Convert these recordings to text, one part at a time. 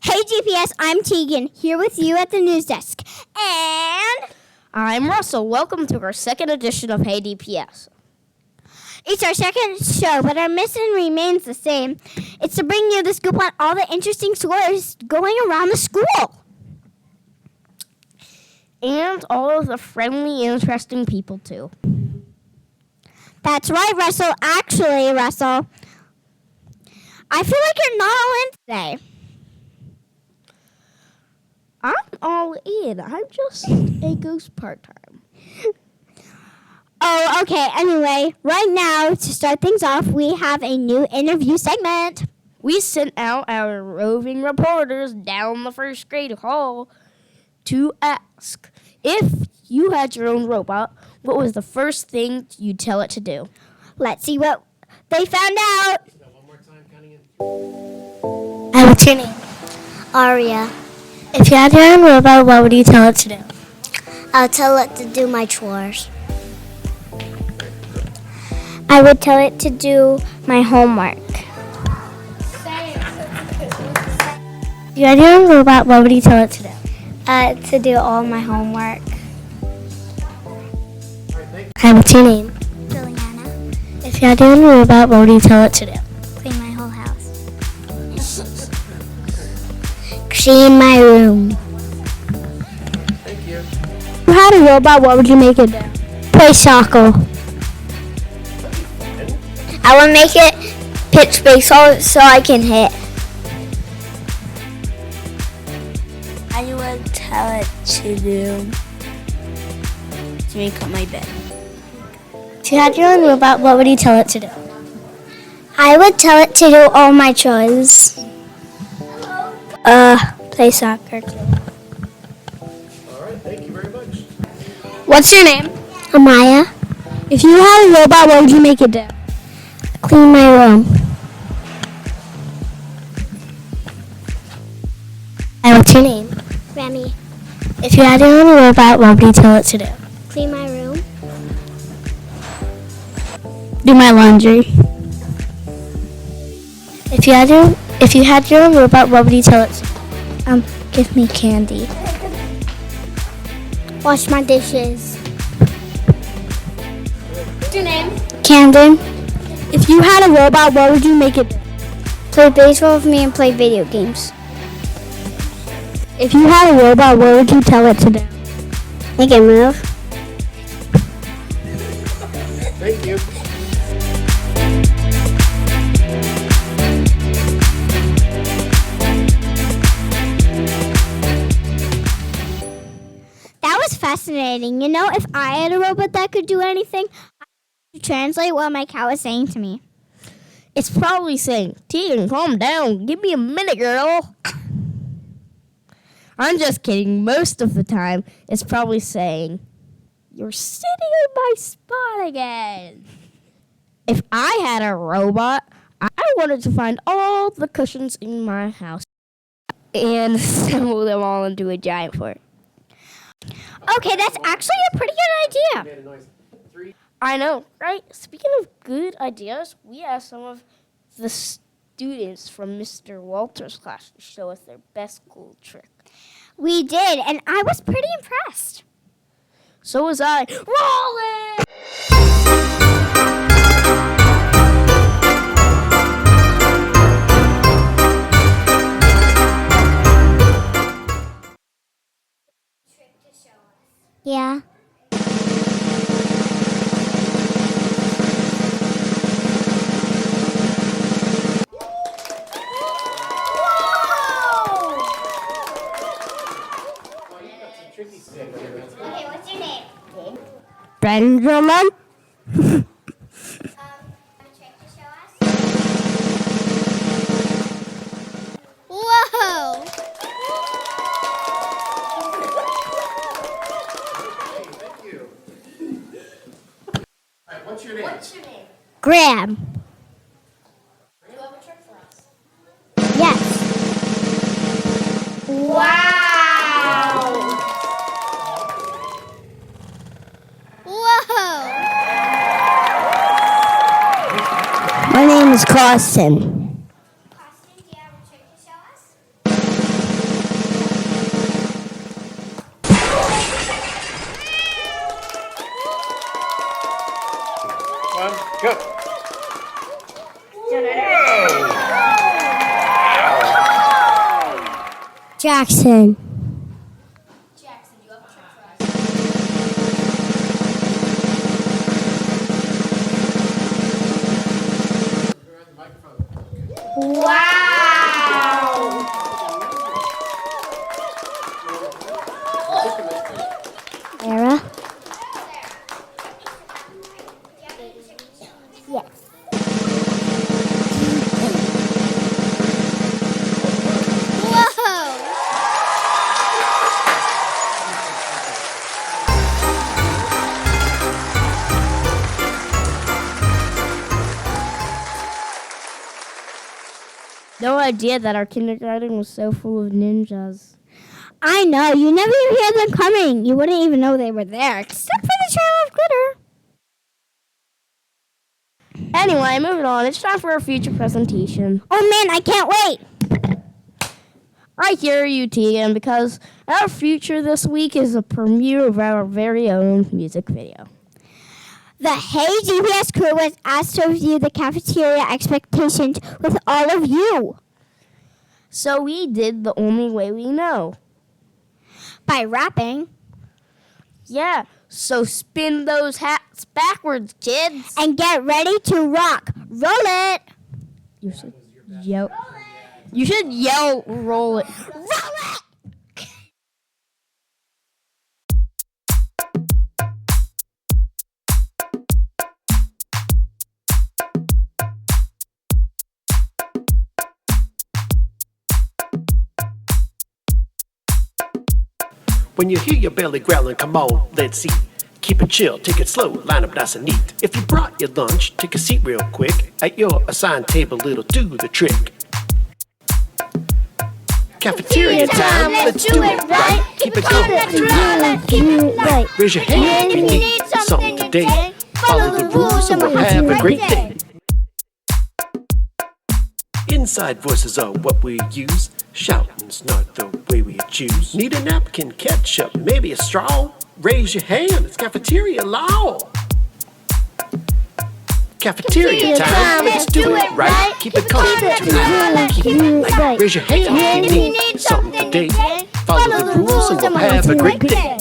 Hey DPS, I'm Tegan, here with you at the news desk. And I'm Russell. Welcome to our second edition of Hey DPS. It's our second show, but our mission remains the same. It's to bring you the scoop on all the interesting stories going around the school. And all of the friendly, interesting people, too. That's right, Russell. Actually, Russell, I feel like you're not all in today. I'm all in. I'm just a ghost part-time. Oh, okay. Anyway, right now, to start things off, we have a new interview segment. We sent out our roving reporters down the first grade hall to ask, if you had your own robot, what was the first thing you'd tell it to do? Let's see what they found out. One more time, counting in. What's your name? Aria. If you had your own robot, what would you tell it to do? I'll tell it to do my chores. I would tell it to do my homework. If you had your own robot, what would you tell it to do? To do all my homework. Hi, what's your name? Juliana. If you had your own robot, what would you tell it to do? Clean my whole house. Clean my room. Thank you. If you had a robot, what would you make it do? Play soccer. I would make it pitch baseball so I can hit. I would tell it to make up my bed. If you had your own robot, what would you tell it to do? I would tell it to do all my chores. Play soccer too. All right, thank you very much. What's your name? Amaya. If you had a robot, what would you make it do? Clean my room. And what's your name? Remy. If you had your own robot, what would you tell it to do? Clean my room. Do my laundry. If you had your own robot, what would you tell it to do? Give me candy. Wash my dishes. What's your name? Camden. If you had a robot, what would you make it do? Play baseball with me and play video games. If you had a robot, what would you tell it to do? Make it move. Thank you. That was fascinating. You know, if I had a robot that could do anything, I could translate what my cat was saying to me. It's probably saying, Tegan, calm down. Give me a minute, girl. I'm just kidding. Most of the time, it's probably saying, you're sitting in my spot again. If I had a robot, I wanted to find all the cushions in my house and assemble them all into a giant fort. Okay, that's actually a pretty good idea. Made a noise. 3. I know, right? Speaking of good ideas, we asked some of the students from Mr. Walter's class to show us their best cool trick. We did, and I was pretty impressed. So was I. Rolling! Yeah. Well, you got some tricky stick here. Okay, what's your name? Benjamin? Whoa! Hey, thank you. All right, what's your name? Graham. Do you have a trick for us? Yes. Wow! Whoa! My name is Carson. Austin, do you have a trick to show us? One, go. Jackson. Sarah. Yes. No idea that our kindergarten was so full of ninjas. I know. You never even hear them coming. You wouldn't even know they were there, except for the trail of glitter. Anyway, moving on. It's time for our future presentation. Oh man, I can't wait. I hear you, Tegan, because our future this week is a premiere of our very own music video. The Hey DPS crew was asked to review the cafeteria expectations with all of you So we did the only way we know. by rapping Yeah, so spin those hats backwards, kids. and get ready to rock. Roll it. You should yell. You should yell, roll it. Roll it. When you hear your belly growling, come on, let's see. Keep it chill, take it slow, line up nice and neat. If you brought your lunch, take a seat real quick. At your assigned table, it'll do the trick. Cafeteria time, let's do it right. Keep it going tonight. Keep it right. Raise your hand if you need something today. Follow the rules and we'll have a great day. Inside voices are what we use. Shouting's not the way we choose. Need a napkin, ketchup, maybe a straw? Raise your hand, it's cafeteria law. Cafeteria time, let's do it right. Keep it calm tonight. Keep it light. Raise your hand if you need something today. Follow the rules and we'll have a great day.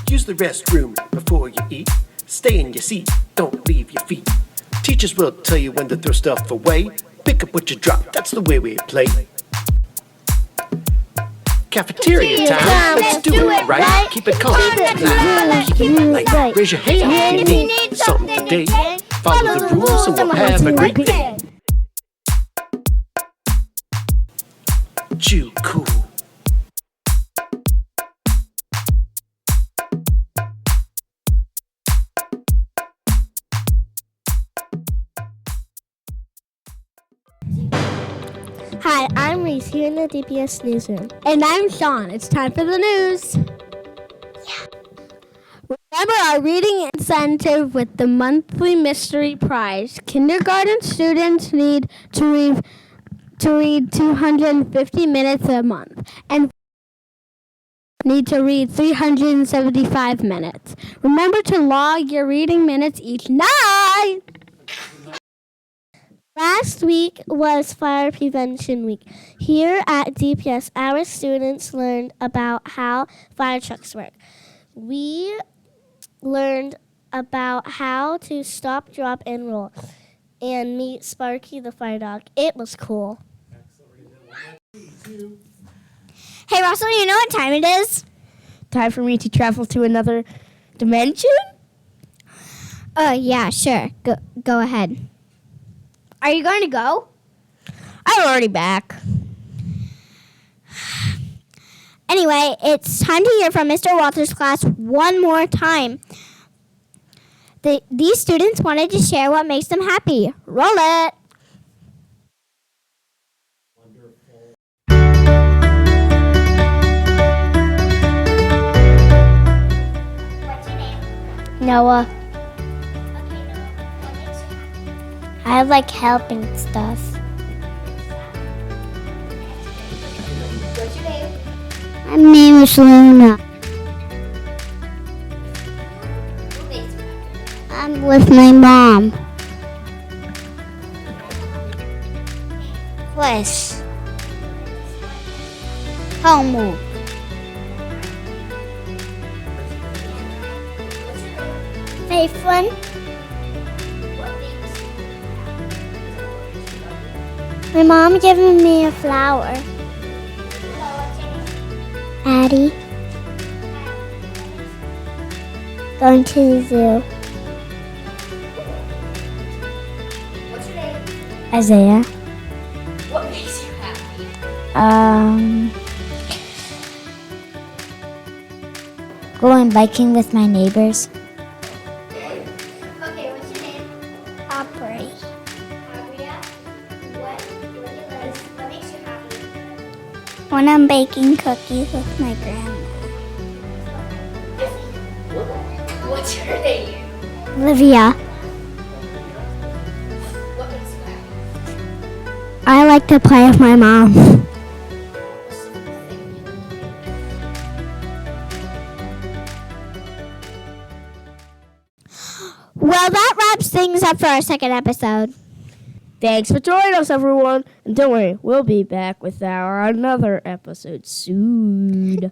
Use the restroom before you eat. Stay in your seat, don't leave your feet. Teachers will tell you when to throw stuff away. Pick up what you drop, that's the way we play. Cafeteria time, let's do it right. Keep it calm tonight. Keep it light. Raise your hand if you need something today. Follow the rules and we'll have a great day. Chew cool. Hi, I'm Reese here in the DPS newsroom. And I'm Sean. It's time for the news. Remember our reading incentive with the monthly mystery prize. Kindergarten students need to read 250 minutes a month and need to read 375 minutes. Remember to log your reading minutes each night. Last week was Fire Prevention Week. Here at DPS, our students learned about how fire trucks work. We learned about how to stop, drop, and roll, and meet Sparky the fire dog. It was cool. Hey, Russell, you know what time it is? Time for me to travel to another dimension? Yeah, sure. Go ahead. Are you going to go? I'm already back. Anyway, it's time to hear from Mr. Walters' class one more time. These students wanted to share what makes them happy. Roll it. What's your name? Noah, Okay, Noah. What makes you happy? I like helping stuff. What's your name? My name is Luna. Who makes you happy? With my mom. Quiz. Homework. Faith one. My mom giving me a flower. Addie. Going to the zoo. What's your name? Isaiah. What makes you happy? Going biking with my neighbors. Okay, what's your name? Opry. Abria. What makes you happy? When I'm baking cookies with my grandma. What's your name? Olivia. What makes you happy? I like to play with my mom. Well, that wraps things up for our second episode. Thanks for joining us, everyone. And don't worry, we'll be back with our another episode soon.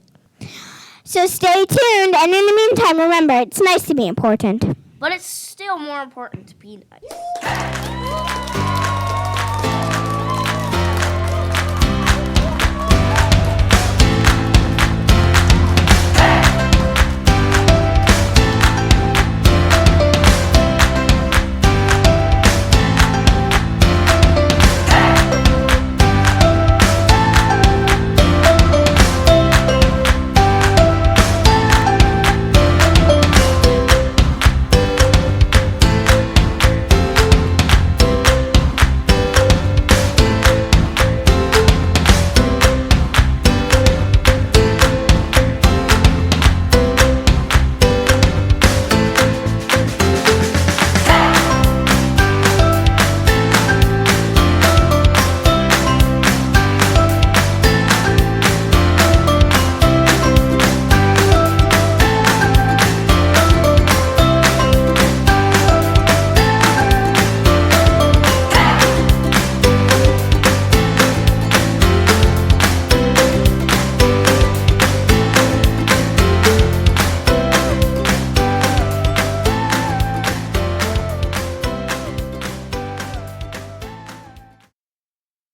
So stay tuned, and in the meantime, remember, it's nice to be important. But it's still more important to be nice.